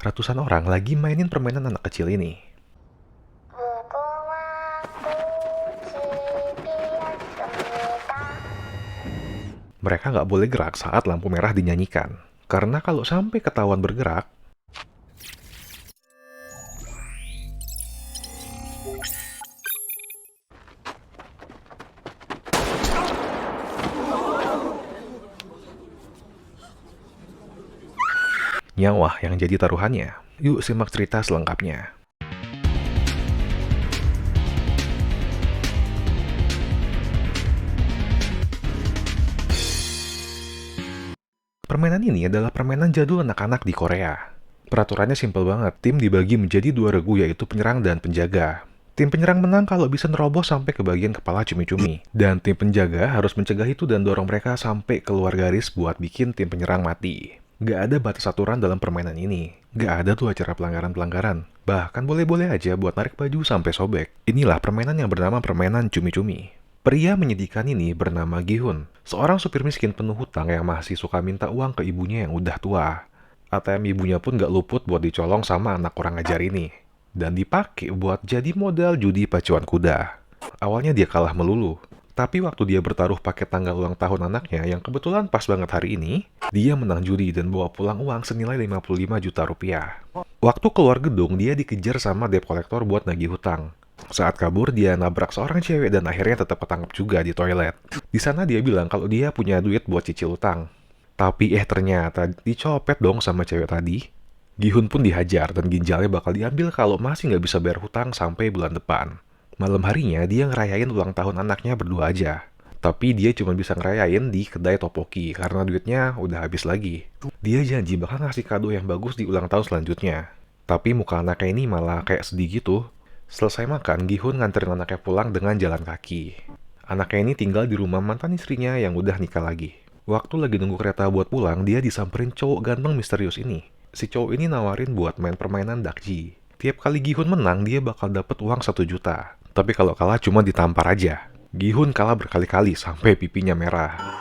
ratusan orang lagi mainin permainan anak kecil ini. Mereka nggak boleh gerak saat lampu merah dinyanyikan, karena kalau sampai ketahuan bergerak, nyawa yang jadi taruhannya. Yuk simak cerita selengkapnya. Permainan ini adalah permainan jadul anak-anak di Korea. Peraturannya simpel banget, tim dibagi menjadi dua regu yaitu penyerang dan penjaga. Tim penyerang menang kalau bisa nerobos sampai ke bagian kepala cumi-cumi. Dan tim penjaga harus mencegah itu dan dorong mereka sampai keluar garis buat bikin tim penyerang mati. Gak ada batas aturan dalam permainan ini. Gak ada tuh acara pelanggaran-pelanggaran. Bahkan boleh-boleh aja buat narik baju sampai sobek. Inilah permainan yang bernama permainan cumi-cumi. Pria menyedihkan ini bernama Gi-hun, seorang supir miskin penuh hutang yang masih suka minta uang ke ibunya yang udah tua. ATM ibunya pun gak luput buat dicolong sama anak kurang ajar ini. Dan dipakai buat jadi modal judi pacuan kuda. Awalnya dia kalah melulu. Tapi waktu dia bertaruh pakai tanggal ulang tahun anaknya yang kebetulan pas banget hari ini, dia menang judi dan bawa pulang uang senilai 55 juta rupiah. Waktu keluar gedung, dia dikejar sama debt collector buat nagih hutang. Saat kabur, dia nabrak seorang cewek dan akhirnya tetap ketangkep juga di toilet. Di sana dia bilang kalau dia punya duit buat cicil utang. Tapi ternyata dicopet dong sama cewek tadi. Gi-hun pun dihajar dan ginjalnya bakal diambil kalau masih nggak bisa bayar hutang sampai bulan depan. Malam harinya, dia ngerayain ulang tahun anaknya berdua aja. Tapi dia cuma bisa ngerayain di kedai topoki karena duitnya udah habis lagi. Dia janji bakal ngasih kado yang bagus di ulang tahun selanjutnya. Tapi muka anaknya ini malah kayak sedih gitu. Selesai makan, Gi-hun nganterin anaknya pulang dengan jalan kaki. Anaknya ini tinggal di rumah mantan istrinya yang udah nikah lagi. Waktu lagi nunggu kereta buat pulang, dia disamperin cowok ganteng misterius ini. Si cowok ini nawarin buat main permainan dakji. Tiap kali Gi-hun menang, dia bakal dapet uang 1 juta. Tapi kalau kalah cuma ditampar aja. Gi-hun kalah berkali-kali sampai pipinya merah.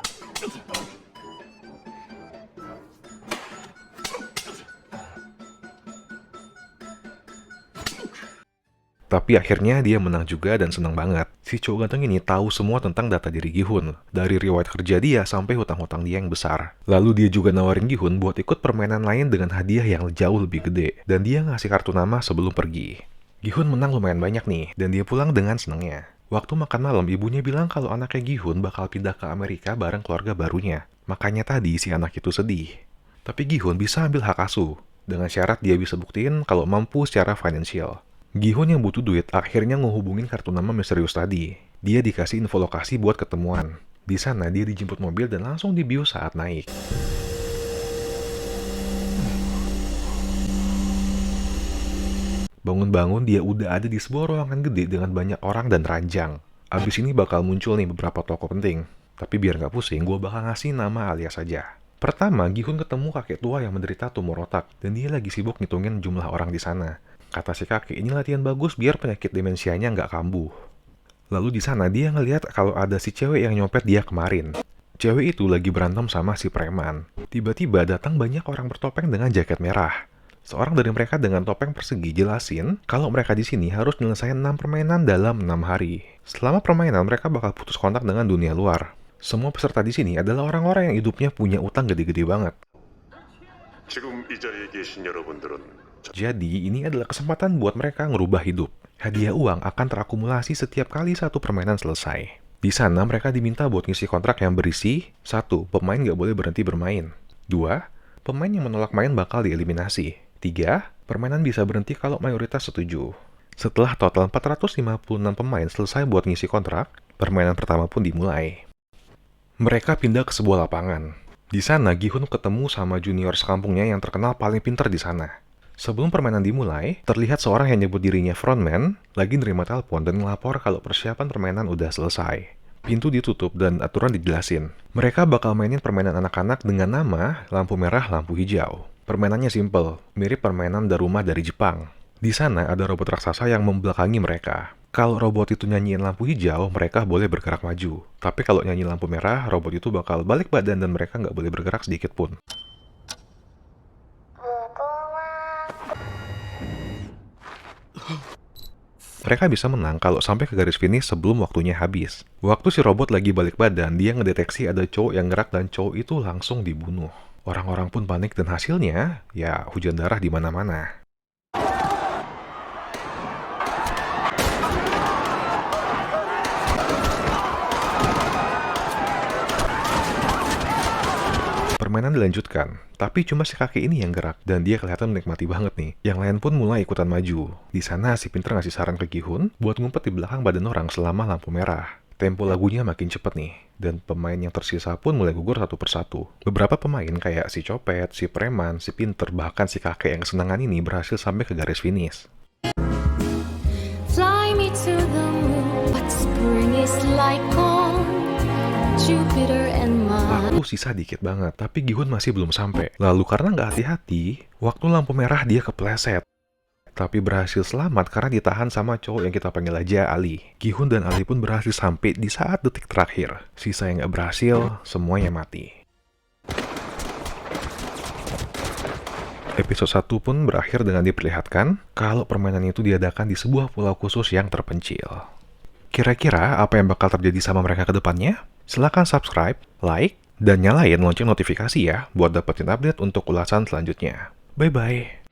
Tapi akhirnya dia menang juga dan senang banget. Si cowok ganteng ini tahu semua tentang data diri Gi-hun. Dari riwayat kerja dia sampai hutang-hutang dia yang besar. Lalu dia juga nawarin Gi-hun buat ikut permainan lain dengan hadiah yang jauh lebih gede. Dan dia ngasih kartu nama sebelum pergi. Gi-hun menang lumayan banyak nih, dan dia pulang dengan senangnya. Waktu makan malam, ibunya bilang kalau anaknya Gi-hun bakal pindah ke Amerika bareng keluarga barunya. Makanya tadi si anak itu sedih. Tapi Gi-hun bisa ambil hak asuh, dengan syarat dia bisa buktiin kalau mampu secara finansial. Gi-hun yang butuh duit akhirnya ngehubungin kartu nama misterius tadi. Dia dikasih info lokasi buat ketemuan. Di sana dia dijemput mobil dan langsung dibius saat naik. Bangun-bangun dia udah ada di sebuah ruangan gede dengan banyak orang dan ranjang. Abis ini bakal muncul nih beberapa tokoh penting. Tapi biar nggak pusing, gue bakal ngasih nama alias saja. Pertama, Gi-hun ketemu kakek tua yang menderita tumor otak, dan dia lagi sibuk ngitungin jumlah orang di sana. Kata si kakek, ini latihan bagus biar penyakit demensianya nggak kambuh. Lalu di sana dia ngeliat kalau ada si cewek yang nyopet dia kemarin. Cewek itu lagi berantem sama si preman. Tiba-tiba datang banyak orang bertopeng dengan jaket merah. Seorang dari mereka dengan topeng persegi jelasin kalau mereka di sini harus menyelesaikan 6 permainan dalam 6 hari. Selama permainan mereka bakal putus kontak dengan dunia luar. Semua peserta di sini adalah orang-orang yang hidupnya punya utang gede-gede banget. 지금 이 자리에 계신 여러분들은 Jadi ini adalah kesempatan buat mereka ngerubah hidup. Hadiah uang akan terakumulasi setiap kali satu permainan selesai. Di sana mereka diminta buat ngisi kontrak yang berisi 1. Pemain nggak boleh berhenti bermain. 2. Pemain yang menolak main bakal dieliminasi. 3. Permainan bisa berhenti kalau mayoritas setuju. Setelah total 456 pemain selesai buat ngisi kontrak, permainan pertama pun dimulai. Mereka pindah ke sebuah lapangan. Di sana, Gi-hun ketemu sama junior sekampungnya yang terkenal paling pintar di sana. Sebelum permainan dimulai, terlihat seorang yang nyebut dirinya frontman lagi nerima telepon dan ngelapor kalau persiapan permainan udah selesai. Pintu ditutup dan aturan dijelasin. Mereka bakal mainin permainan anak-anak dengan nama lampu merah, lampu hijau. Permainannya simple, mirip permainan rumah dari Jepang. Di sana ada robot raksasa yang membelakangi mereka. Kalau robot itu nyanyiin lampu hijau, mereka boleh bergerak maju. Tapi kalau nyanyi lampu merah, robot itu bakal balik badan dan mereka nggak boleh bergerak sedikit pun. Mereka bisa menang kalau sampai ke garis finish sebelum waktunya habis. Waktu si robot lagi balik badan, dia ngedeteksi ada cowok yang gerak dan cowok itu langsung dibunuh. Orang-orang pun panik dan hasilnya, ya hujan darah di mana-mana. Permainan dilanjutkan, tapi cuma si kakek ini yang gerak, dan dia kelihatan menikmati banget nih. Yang lain pun mulai ikutan maju. Di sana si pinter ngasih saran ke Gi-hun buat ngumpet di belakang badan orang selama lampu merah. Tempo lagunya makin cepet nih, dan pemain yang tersisa pun mulai gugur satu persatu. Beberapa pemain kayak si copet, si preman, si pinter, bahkan si kakek yang kesenangan ini berhasil sampai ke garis finish. Fly me to the moon, but spring is like on Jupiter and Mars. Waktu sisa dikit banget, tapi Gi-hun masih belum sampai. Lalu karena nggak hati-hati, waktu lampu merah dia kepleset. Tapi berhasil selamat karena ditahan sama cowok yang kita panggil aja Ali. Gi-hun dan Ali pun berhasil sampai di saat detik terakhir. Sisa yang nggak berhasil, semuanya mati. Episode 1 pun berakhir dengan diperlihatkan kalau permainan itu diadakan di sebuah pulau khusus yang terpencil. Kira-kira apa yang bakal terjadi sama mereka ke depannya? Silahkan subscribe, like, dan nyalain lonceng notifikasi ya buat dapetin update untuk ulasan selanjutnya. Bye-bye!